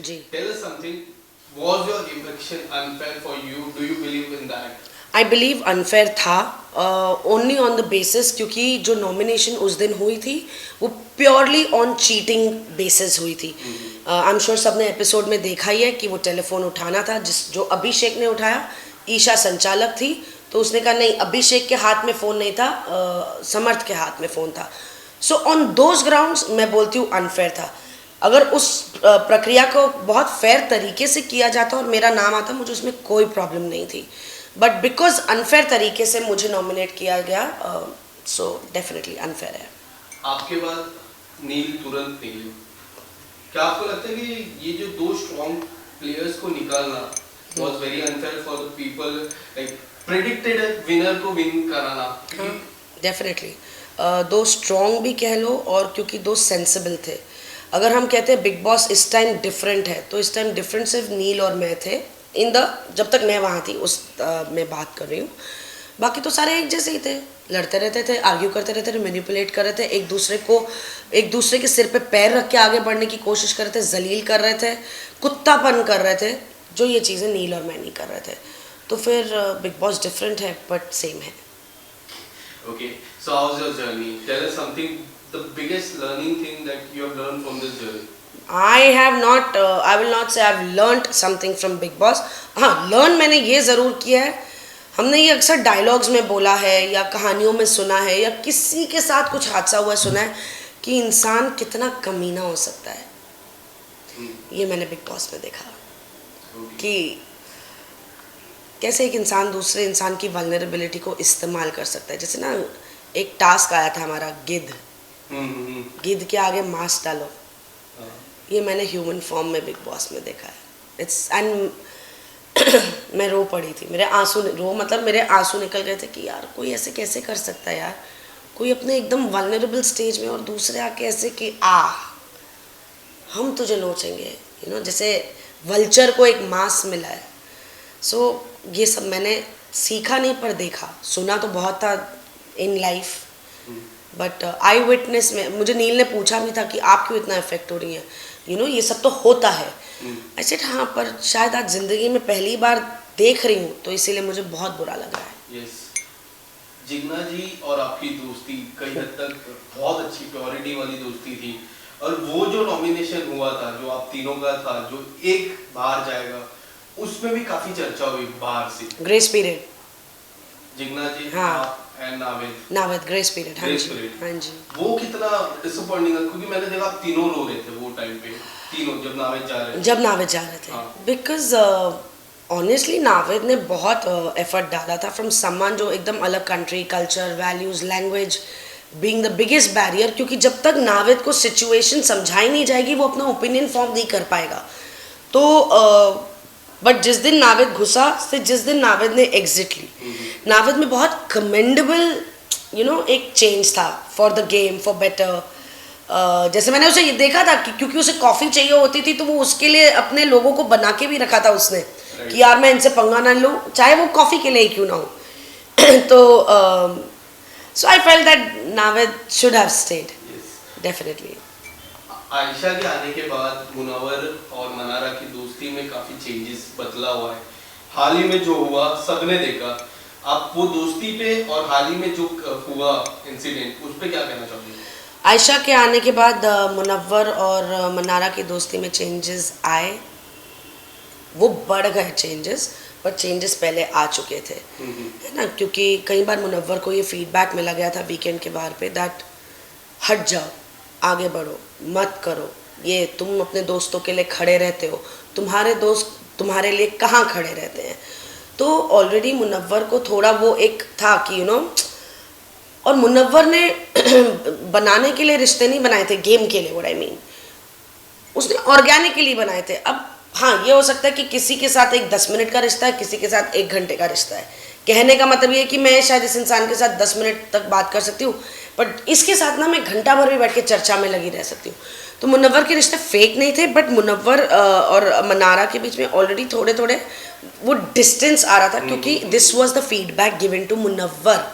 Ji. Tell us something. Was your eviction unfair for you? Do you believe in that? I believe unfair था, only on the basis क्योंकि जो nomination उस दिन हुई थी वो प्योरली ऑन चीटिंग बेसिस हुई थी. आई एम श्योर सबने एपिसोड में देखा ही है कि वो टेलीफोन उठाना था जो अभिषेक ने उठाया. ईशा संचालक थी तो उसने कहा नहीं, अभिषेक के हाथ में फ़ोन नहीं था, समर्थ के हाथ में फ़ोन था. सो ऑन दोज ग्राउंड्स मैं बोलती हूँ अनफेयर था. अगर उस प्रक्रिया को बहुत फेयर तरीके से किया जाता और मेरा नाम आता, मुझे उसमें कोई प्रॉब्लम नहीं थी. बट बिकॉज अनफेयर तरीके से मुझे नॉमिनेट किया गया, सो डेफिनेटली अनफेयर है. आपके बाद नील तुरंत निकले. क्या आपको लगता है कि ये जो दो स्ट्रॉन्ग प्लेयर्स को निकालना was very unfair for the people, like predicted winner को विन कराना? डेफिनेटली दो स्ट्रॉन्ग भी कह लो और क्योंकि दो सेंसिबल थे. अगर हम कहते हैं बिग बॉस इस टाइम डिफरेंट है, तो इस टाइम डिफरेंट सिर्फ नील और मैं थे इन द, जब तक मैं वहाँ थी उस मैं बात कर रही हूँ. बाकी तो सारे एक जैसे ही थे, लड़ते रहते थे, आर्ग्यू करते रहते थे, मैनिपुलेट कर रहे थे, एक दूसरे के सिर पे पैर रख के आगे बढ़ने की कोशिश कर रहे थे, जलील कर रहे थे, कुत्तापन कर रहे थे, जो ये चीज़ें नील और मैं नहीं कर रहे थे. तो फिर बिग बॉस डिफरेंट है बट सेम है. Okay, so how's your journey? Tell us something, the biggest learning thing that you have learned from this journey. I will not say I've learned something from Big Boss. हाँ, learn मैंने ये ज़रूर किया है. हमने ये अक्सर डायलॉग्स में बोला है या कहानियों में सुना है या किसी के साथ कुछ हादसा हुआ सुना है कि इंसान कितना कमीना हो सकता है. ये मैंने बिग बॉस में देखा कि कैसे एक इंसान दूसरे इंसान की वल्नरेबिलिटी को इस्तेमाल कर सकता है. जैसे ना एक टास्क आया था हमारा गिद्ध के आगे मांस डालो. ये मैंने ह्यूमन फॉर्म में बिग बॉस में देखा है. इट्स एंड मैं रो पड़ी थी. मेरे आंसू निकल गए थे कि यार कोई ऐसे कैसे कर सकता है यार, कोई अपने एकदम वल्नरेबल स्टेज में और दूसरे आके ऐसे कि हम तुझे नोचेंगे, जैसे वल्चर को एक मांस मिला है. सो ये सब मैंने सीखा नहीं पर देखा, सुना तो बहुत था in life, but I witness में मुझे नील ने पूछा भी था कि आप क्यों इतना इफेक्ट हो रही हैं, ये सब तो होता है. आई सेड हाँ, पर शायद आज ज़िंदगी में पहली बार देख रही हूँ तो इसीलिए मुझे बहुत बुरा लग रहा है. yes. जिग्ना जी और आपकी दोस्ती कई हद तक बहुत अच्छी प्योरिटी वाली दोस्ती थी, और वो जो नॉमिनेशन हुआ था जो आप तीनों का था, जो एक बाहर जाएगा, उसमें भी काफी चर्चा हुई बाहर से. Grace period. जिग्ना जी, हाँ, एंड नावेद ग्रेस पीरियड. हाँ जी. वो कितना डिसअपॉइंटिंग है क्योंकि मैंने देखा आप तीनों रो रहे थे वो टाइम पे, तीनों जब नावेद जा रहे थे. बिकॉज ऑनेस्टली नावेद ने बहुत एफर्ट डाला था फ्रॉम समवन जो एकदम अलग country, culture, values, language being the biggest barrier. क्योंकि जब तक नावेद को सिचुएशन समझाई नहीं जाएगी वो अपना ओपिनियन फॉर्म नहीं कर पाएगा. तो बट जिस दिन नावेद घुसा से जिस दिन नावेद ने एग्जिट ली, नावेद में बहुत कमेंडेबल एक चेंज था for the game, for better. जैसे मैंने उसे ये देखा था कि क्योंकि उसे कॉफ़ी चाहिए होती थी तो वो उसके लिए अपने लोगों को बना के भी रखा था उसने, कि यार मैं इनसे पंगा ना लूँ, चाहे वो कॉफ़ी के लिए ही क्यों ना हो. तो so I felt that Naved should have stayed definitely. Ayesha के आने के बाद मुनव्वर और मनारा की दोस्ती में काफी चेंजेस बदला हुआ है. हाल ही में जो हुआ सबने देखा. आप वो दोस्ती पे और हाल ही में जो हुआ इंसिडेंट, उस पे क्या कहना चाहोगे? आयशा के आने के बाद मुनव्वर और मनारा की दोस्ती में चेंजेस आए. वो बढ़ गए चेंजेस, पर चेंजेस पहले आ चुके थे, है ना. क्योंकि कई बार मुनव्वर को ये फीडबैक मिला गया था वीकेंड के बाहर पे दैट हट जाओ, आगे बढ़ो, मत करो ये, तुम अपने दोस्तों के लिए खड़े रहते हो, तुम्हारे दोस्त तुम्हारे लिए कहाँ खड़े रहते हैं. तो ऑलरेडी मुनव्वर को थोड़ा वो एक था कि और मुनव्वर ने बनाने के लिए रिश्ते नहीं बनाए थे गेम के लिए, व्हाट आई मीन, उसने ऑर्गेनिकली बनाए थे. अब हाँ, ये हो सकता है कि किसी के साथ एक 10 मिनट का रिश्ता है, किसी के साथ 1 घंटे का रिश्ता है. कहने का मतलब ये है कि मैं शायद इस इंसान के साथ 10 मिनट तक बात कर सकती हूँ, बट इसके साथ ना मैं घंटा भर भी बैठ के चर्चा में लगी रह सकती हूँ. तो मुनव्वर के रिश्ते फेक नहीं थे, बट मुनव्वर और मनारा के बीच में ऑलरेडी थोड़े थोड़े वो डिस्टेंस आ रहा था, क्योंकि this was the feedback given to Munawar,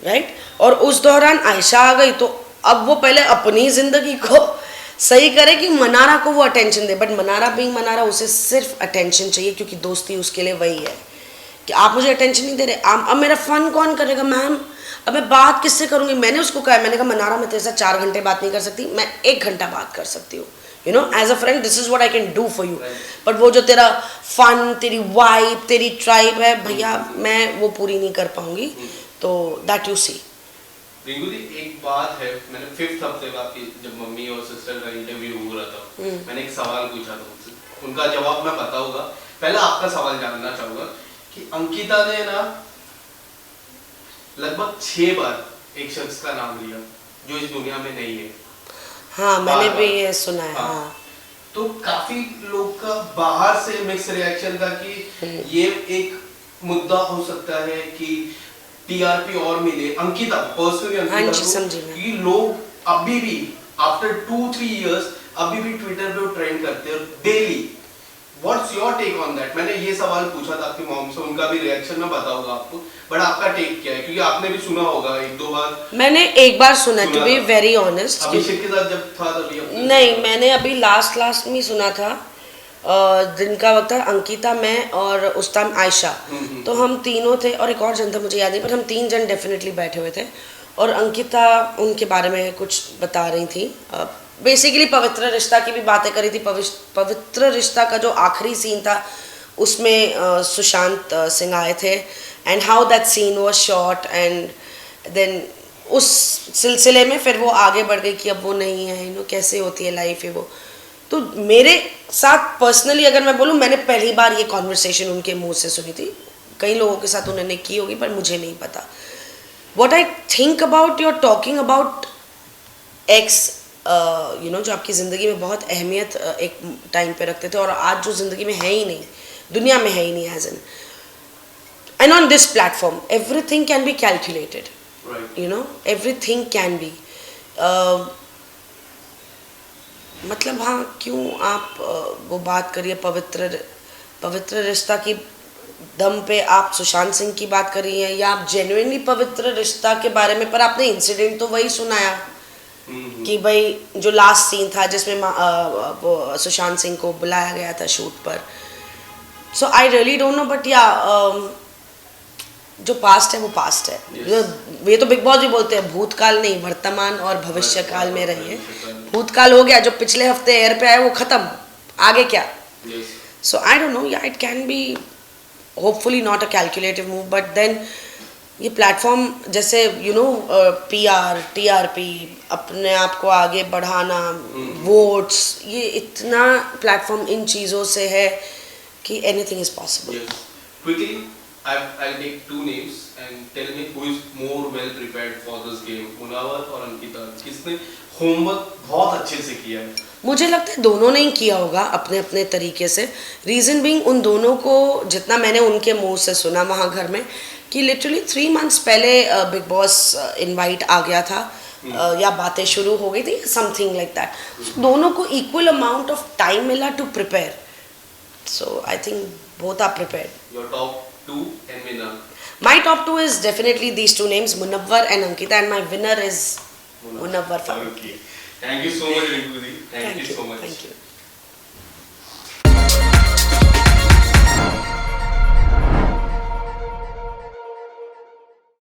right. और उस दौरान आयशा आ गई तो अब वो पहले अपनी ज़िंदगी को सही करे कि मनारा को वो attention they, but Mannara being Mannara उसे सिर्फ अटेंशन चाहिए क्योंकि दोस्ती उसके लिए वही है कि आप मुझे अटेंशन नहीं दे रहे, अब मेरा फन कौन करेगा मैम, अब मैं बात किससे करूँगी। मैंने उसको कहा, मैंने कहा मनारा मैं तेरे साथ 4 घंटे बात नहीं कर सकती, मैं 1 घंटा बात कर सकती हूँ, you know as a friend this is what I can do for you, but वो जो तेरा फन, तेरी वाइब, तेरी ट्राइब है भैया, मैं वो पूरी नहीं कर पाऊंगी, तो that you see. Rinku ji एक बात है, मैंने 5th हफ्ते में आपकी जब मम्मी और सिस्टर का इंटरव्यू हो रहा था, मैंने एक सवाल पूछा था उनसे, उनका जवाब मैं बताऊंगा, पहले आपका सवाल जानना चाहूंगा कि अंकिता ने ना लगभग 6 बार एक शख्स का नाम लिया जो इस दुनिया में नहीं है। हाँ मैंने भी ये सुना है। हाँ। तो काफी लोग का बाहर से मिक्स रिएक्शन था कि ये एक मुद्दा हो सकता है कि टीआरपी और मिले अंकिता पर्सनली, अंकिता को कि लोग अभी भी आफ्टर 2-3 इयर्स अभी भी ट्विटर पे ट्रेंड करते हैं daily. What's your take on that? मैंने ये सवाल पूछा था आपकी मॉम से, उनका भी रिएक्शन मैं बताऊंगा आपको, बट आपका टेक क्या है, क्योंकि आपने भी सुना होगा 1-2 बार। मैंने एक बार सुना, टू बी वेरी ऑनेस्ट। अभिषेक के साथ जब था तभी? नहीं, मैंने अभी लास्ट में सुना था, दिन का वक्त था, अंकिता, मैं और उस टाइम आयशा, तो हम तीनों थे और एक और जन था मुझे याद नहीं, पर हम 3 जन डेफिनेटली बैठे हुए थे और अंकिता उनके बारे में कुछ बता रही थी, बेसिकली पवित्र रिश्ता की भी बातें करी थी। पवित्र रिश्ता का जो आखिरी सीन था उसमें सुशांत सिंह आए थे and how that scene was shot, and then उस सिलसिले में फिर वो आगे बढ़ गई कि अब वो नहीं है, यू नो कैसे होती है लाइफ है वो। तो मेरे साथ पर्सनली अगर मैं बोलूँ, मैंने पहली बार ये कॉन्वर्सेशन उनके मुंह से सुनी थी, कई लोगों के साथ उन्होंने की होगी पर मुझे नहीं पता। What I think about, you are talking about ex, you know जो आपकी ज़िंदगी में बहुत अहमियत एक टाइम पे रखते थे और आज जो ज़िंदगी में है ही नहीं, दुनिया में है ही नहीं, as an end on this platform everything can be calculated, you know everything can be, मतलब हाँ क्यों आप वो बात करिए पवित्र रिश्ता की दम पे आप सुशांत सिंह की बात कर रही हैं या आप जेन्युइनली पवित्र रिश्ता के बारे में, पर आपने इंसिडेंट तो वही सुनाया कि भाई जो लास्ट सीन था जिसमें वो सुशांत सिंह को बुलाया गया था शूट पर। So I really don't know, but yeah जो पास्ट है वो पास्ट है। ये तो बिग बॉस भी बोलते हैं भूतकाल नहीं वर्तमान और भविष्य काल में रहिए। भूतकाल हो गया, जो पिछले हफ्ते एयर पे आया वो खत्म, आगे क्या। So I don't know, yeah it can be hopefully not a calculative move, but then ये प्लेटफॉर्म जैसे यू नो पीआर, टीआरपी, अपने आप को आगे बढ़ाना, वोट्स, ये इतना प्लेटफॉर्म इन चीज़ों से है कि anything is possible. Quickly, I'll take 2 names and tell me who is more well prepared for this game, Munawar और अंकिता। किसने होमवर्क बहुत अच्छे से किया है? मुझे लगता है दोनों ने ही किया होगा अपने अपने तरीके से। रीज़न बीइंग उन दोनों को जितना मैंने उनके मुंह से सुना वहाँ घर में कि लिटरली 3 मंथ्स पहले बिग बॉस इनवाइट आ गया था, या बातें शुरू हो गई थी, समथिंग लाइक दैट। दोनों को इक्वल अमाउंट ऑफ टाइम मिला to prepare, so I think both are prepared. Your top 2 and winner? My top 2 is definitely these 2 names, Munawwar and Ankita, and my winner is Munawwar. Okay. Thank you so much, Rinku ji. Thank you so much. Thank you.